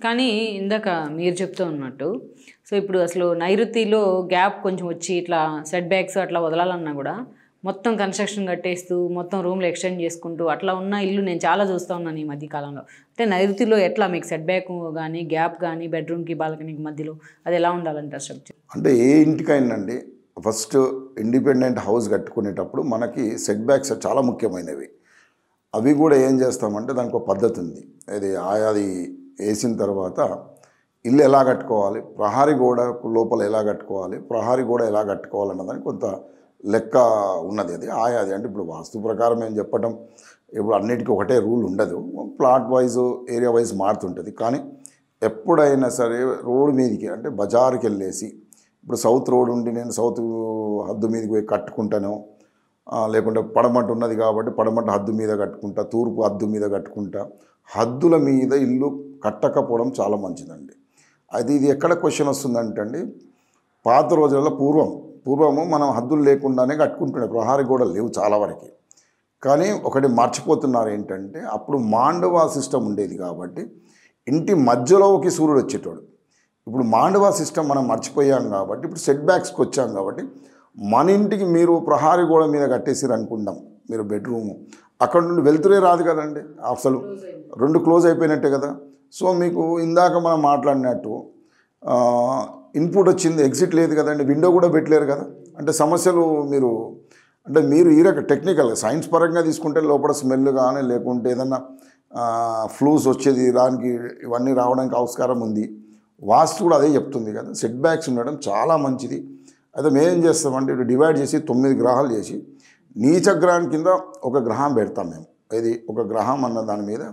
కానీ ఇందాక మీరు చెప్తూ ఉన్నట్టు సో ఇప్పుడు అసలు నైరుతిలో గ్యాప్ కొంచెం వచ్చి ఇట్లా సెట్ బ్యాక్స్ అట్లా వదలాలన్నా కూడా మొత్తం కన్స్ట్రక్షన్ కట్టేస్తూ మొత్తం రూమ్లు ఎక్స్టెండ్ చేసుకుంటూ అట్లా ఉన్న ఇల్లు నేను చాలా చూస్తూ ఉన్నాను ఈ మధ్య కాలంలో. అంటే నైరుతిలో ఎట్లా మీకు సెట్ బ్యాక్ కానీ గ్యాప్ కానీ బెడ్రూమ్కి బాల్కనీకి మధ్యలో అది ఎలా ఉండాలంటారు స్ట్రక్చర్? అంటే ఏ ఇంటికైనండి ఫస్ట్ ఇండిపెండెంట్ హౌస్ కట్టుకునేటప్పుడు మనకి సెట్ బ్యాక్స్ చాలా ముఖ్యమైనవి. అవి కూడా ఏం చేస్తామంటే దానికి ఒక పద్ధతి ఉంది. అది వేసిన తర్వాత ఇల్లు ఎలా కట్టుకోవాలి, ప్రహారీ గోడ లోపల ఎలా కట్టుకోవాలి, ప్రహారీ గోడ ఎలా కట్టుకోవాలన్నదానికి కొంత లెక్క ఉన్నది. అది అంటే ఇప్పుడు వాస్తు ప్రకారం ఏం చెప్పటం ఇప్పుడు అన్నిటికీ ఒకటే రూల్ ఉండదు. ప్లాట్ వైజ్ ఏరియా వైజ్ మారుతుంటుంది. కానీ ఎప్పుడైనా సరే రోడ్డు మీదకి అంటే బజారుకి వెళ్ళేసి ఇప్పుడు సౌత్ రోడ్ ఉండి నేను సౌత్ హద్దు మీదకి పోయి కట్టుకుంటాను, లేకుంటే పడమట ఉన్నది కాబట్టి పడమట హద్దు మీద కట్టుకుంటా, తూర్పు హద్దు మీద కట్టుకుంటా, హద్దుల మీద ఇల్లు కట్టకపోవడం చాలా మంచిదండి. ఇది ఎక్కడ క్వశ్చన్ వస్తుందంటే అండి, పాత రోజులలో పూర్వము మనం హద్దులు లేకుండానే కట్టుకుంటుండే, ప్రహారీ గోడలు లేవు చాలా వరకు. కానీ ఒకటి మర్చిపోతున్నారు ఏంటంటే అప్పుడు మాండవా సిస్టమ్ ఉండేది కాబట్టి ఇంటి మధ్యలోకి సూర్యుడు వచ్చేటోడు. ఇప్పుడు మాండవా సిస్టమ్ మనం మర్చిపోయాం కాబట్టి ఇప్పుడు సెట్ బ్యాక్స్కి వచ్చాం కాబట్టి మన ఇంటికి మీరు ప్రహారీ గోడ మీద కట్టేసిరు అనుకుంటాం, మీరు బెడ్రూము అక్కడ నుండి వెళ్తురే రాదు కదండి, అసలు రెండు క్లోజ్ అయిపోయినట్టే కదా. సో మీకు ఇందాక మనం మాట్లాడినట్టు ఇన్పుట్ వచ్చింది, ఎగ్జిట్ లేదు కదండి, విండో కూడా పెట్టలేరు కదా. అంటే సమస్యలు మీరు ఈ రకం టెక్నికల్గా సైన్స్ పరంగా తీసుకుంటే లోపల స్మెల్ కానీ లేకుంటే ఏదన్నా ఫ్లూస్ వచ్చేది దానికి ఇవన్నీ రావడానికి ఆస్కారం ఉంది. వాస్తు కూడా అదే చెప్తుంది కదా, సెట్ బ్యాక్స్ ఉండడం చాలా మంచిది. అయితే మేమేం చేస్తామంటే ఇప్పుడు డివైడ్ చేసి 9 గ్రహాలు చేసి నీచగ్రహం కింద ఒక గ్రహం పెడతాం మేము. ఇది ఒక గ్రహం అన్న దాని మీద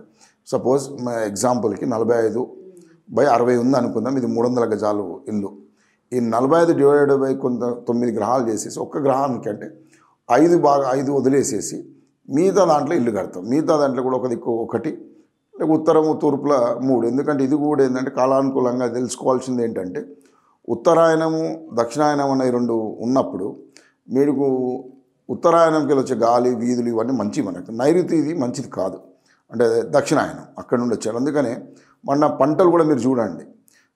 సపోజ్ ఎగ్జాంపుల్కి 45/60 ఉంది అనుకుందాం, ఇది 300 గజాలు ఇల్లు. ఈ 45 డివైడెడ్ బై 9 గ్రహాలు చేసేసి ఒక్క గ్రహానికి అంటే 5 వదిలేసేసి మిగతా దాంట్లో ఇల్లు కడతాం. మిగతా దాంట్లో కూడా ఒక దిక్కు ఒకటి, లేక ఉత్తరము తూర్పుల 3. ఎందుకంటే ఇది కూడా ఏంటంటే కాలానుకూలంగా తెలుసుకోవాల్సింది ఏంటంటే ఉత్తరాయణము దక్షిణాయనం అనే 2 ఉన్నప్పుడు మీకు ఉత్తరాయణంకి వచ్చే గాలి వీధులు ఇవన్నీ మంచి మనకు, నైరుతి ఇది మంచిది కాదు, అంటే దక్షిణాయనం అక్కడ నుండి వచ్చారు. అందుకనే మన పంటలు కూడా మీరు చూడండి,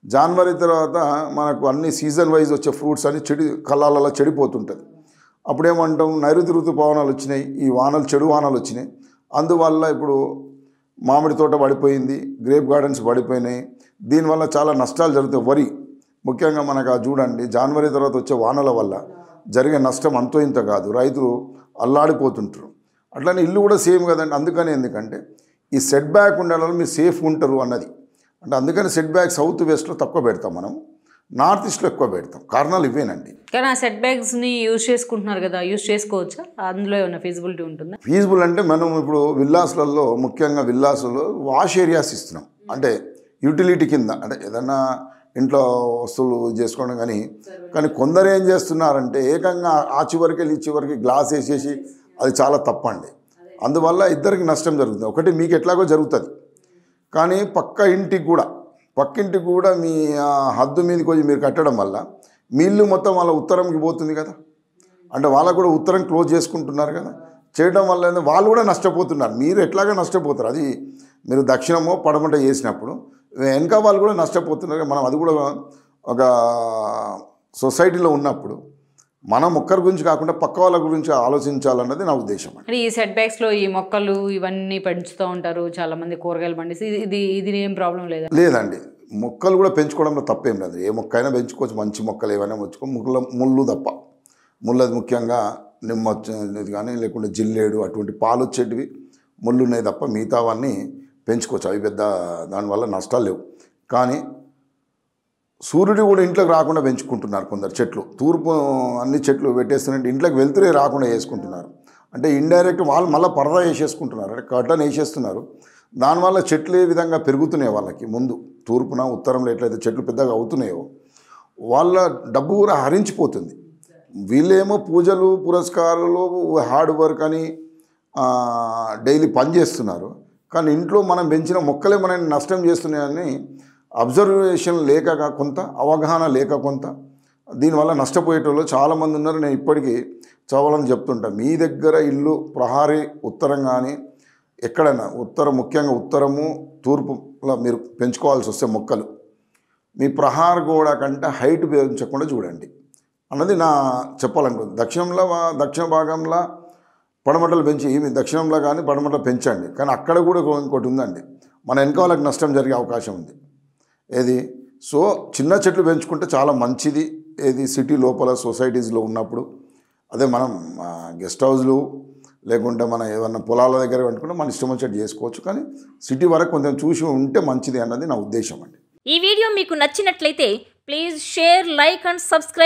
జనవరి తర్వాత మనకు అన్ని సీజన్ వైజ్ వచ్చే ఫ్రూట్స్ అన్ని కళ్ళాలలో చెడిపోతుంటుంది. అప్పుడేమంటాం, నైరుతి ఋతుపవనాలు వచ్చినాయి, ఈ వానలు చెడు వానలు వచ్చినాయి, అందువల్ల ఇప్పుడు మామిడి తోట పడిపోయింది, గ్రేప్ గార్డెన్స్ పడిపోయినాయి, దీనివల్ల చాలా నష్టాలు జరుగుతాయి. వరి ముఖ్యంగా మనకు చూడండి, జనవరి తర్వాత వచ్చే వానల వల్ల జరిగే నష్టం అంతో ఇంత కాదు, రైతులు అల్లాడిపోతుంటారు. అట్లనే ఇల్లు కూడా సేమ్ కదండి. అందుకని ఎందుకంటే ఈ సెట్ బ్యాక్ ఉండడం మీరు సేఫ్ ఉంటారు అన్నది. అంటే అందుకని సెట్ బ్యాక్ సౌత్ వెస్ట్లో తక్కువ పెడతాం, మనం నార్త్ ఈస్ట్లో ఎక్కువ పెడతాం. కారణాలు ఇవేనండి. కానీ ఆ సెట్ బ్యాక్స్ని యూజ్ చేసుకుంటున్నారు కదా, యూజ్ చేసుకోవచ్చా? అందులో ఏమైనా ఫీజిబిలిటీ ఉంటుందా? ఫీజిబుల్ అంటే మనం ఇప్పుడు విల్లాస్లలో ముఖ్యంగా విల్లాస్లో వాష్ ఏరియాస్ ఇస్తున్నాం, అంటే యూటిలిటీ కింద, అంటే ఏదన్నా ఇంట్లో వస్తువులు చేసుకోవడం. కానీ కొందరు ఏం చేస్తున్నారంటే ఏకంగా ఆ చివరికి వెళ్ళి ఈ చివరికి గ్లాస్ వేసేసి, అది చాలా తప్పండి. అందువల్ల ఇద్దరికి నష్టం జరుగుతుంది. ఒకటి మీకు ఎట్లాగో జరుగుతుంది, కానీ పక్కింటికి కూడా మీ హద్దు మీదకి వచ్చి మీరు కట్టడం వల్ల మీ ఇల్లు మొత్తం వాళ్ళ ఉత్తరంకి పోతుంది కదా. అంటే వాళ్ళకు కూడా ఉత్తరం క్లోజ్ చేసుకుంటున్నారు కదా, చేయడం వల్ల వాళ్ళు కూడా నష్టపోతున్నారు, మీరు ఎట్లాగా నష్టపోతారు. అది మీరు దక్షిణమో పడమట చేసినప్పుడు వెనక వాళ్ళు కూడా నష్టపోతున్నారు. మనం అది కూడా ఒక సొసైటీలో ఉన్నప్పుడు మనం ఒక్కరి గురించి కాకుండా పక్క వాళ్ళ గురించి ఆలోచించాలన్నది నా ఉద్దేశం. అంటే ఈ సెట్ బ్యాక్స్లో ఈ మొక్కలు ఇవన్నీ పెంచుతూ ఉంటారు చాలామంది, కూరగాయలు పండిస్తే ఇది ఏం ప్రాబ్లం లేదండి. మొక్కలు కూడా పెంచుకోవడంలో తప్పేం లేదు, ఏ మొక్క అయినా పెంచుకోవచ్చు, మంచి మొక్కలు ఏమైనా పెంచుకో, ముళ్ళు తప్ప, ముళ్ళది ముఖ్యంగా నిమ్మ వచ్చేది కానీ లేకుంటే జిల్లేడు అటువంటి పాలు వచ్చేటివి ముళ్ళు ఉన్నాయి తప్ప మిగతావన్నీ పెంచుకోవచ్చు, అవి పెద్ద దానివల్ల నష్టాలు లేవు. కానీ సూర్యుడు కూడా ఇంట్లోకి రాకుండా పెంచుకుంటున్నారు కొందరు చెట్లు, తూర్పు అన్ని చెట్లు పెట్టేస్తున్నట్టు ఇంట్లోకి వెళ్తురే రాకుండా వేసుకుంటున్నారు. అంటే ఇండైరెక్ట్ వాళ్ళు మళ్ళీ పరదా వేసేసుకుంటున్నారు, అంటే కర్టన్ వేసేస్తున్నారు. దానివల్ల చెట్లు ఏ విధంగా పెరుగుతున్నాయి వాళ్ళకి ముందు తూర్పున ఉత్తరంలో ఎట్లయితే చెట్లు పెద్దగా అవుతున్నాయో వాళ్ళ డబ్బు కూడా హరించిపోతుంది. వీళ్ళేమో పూజలు పురస్కారాలు హార్డ్ వర్క్ అని డైలీ పని చేస్తున్నారు, కానీ ఇంట్లో మనం పెంచిన మొక్కలే మనల్ని నష్టం చేస్తున్నాయని అబ్జర్వేషన్ లేక కొంత, అవగాహన లేక కొంత, దీనివల్ల నష్టపోయేటోళ్ళు చాలామంది ఉన్నారు. నేను ఇప్పటికీ చాలామంది చెప్తుంటా, మీ దగ్గర ఇల్లు ప్రహారీ ఉత్తరం కానీ ఎక్కడైనా ముఖ్యంగా ఉత్తరము తూర్పులో మీరు పెంచుకోవాల్సి వస్తే మొక్కలు మీ ప్రహార గోడ కంటే హైట్ పెంచకుండా చూడండి అన్నది నా చెప్పాలనుకుంది. దక్షిణ భాగంలో పడమటలు పెంచి మీ దక్షిణంలో కానీ పడమటలు పెంచండి, కానీ అక్కడ కూడా ఇంకోటి ఉందండి, మన వెనకాలకు నష్టం జరిగే అవకాశం ఉంది. ఏది సో చిన్న చెట్లు పెంచుకుంటే చాలా మంచిది. ఏది సిటీ లోపల సొసైటీస్లో ఉన్నప్పుడు అదే మనం గెస్ట్ హౌస్లు లేకుంటే మన ఏమన్నా పొలాల దగ్గర పెట్టుకుంటే మన ఇష్టం వచ్చేట్టు చేసుకోవచ్చు, కానీ సిటీ వరకు కొంచెం చూసి ఉంటే మంచిది అన్నది నా ఉద్దేశం అండి. ఈ వీడియో మీకు నచ్చినట్లయితే please share, like and subscribe.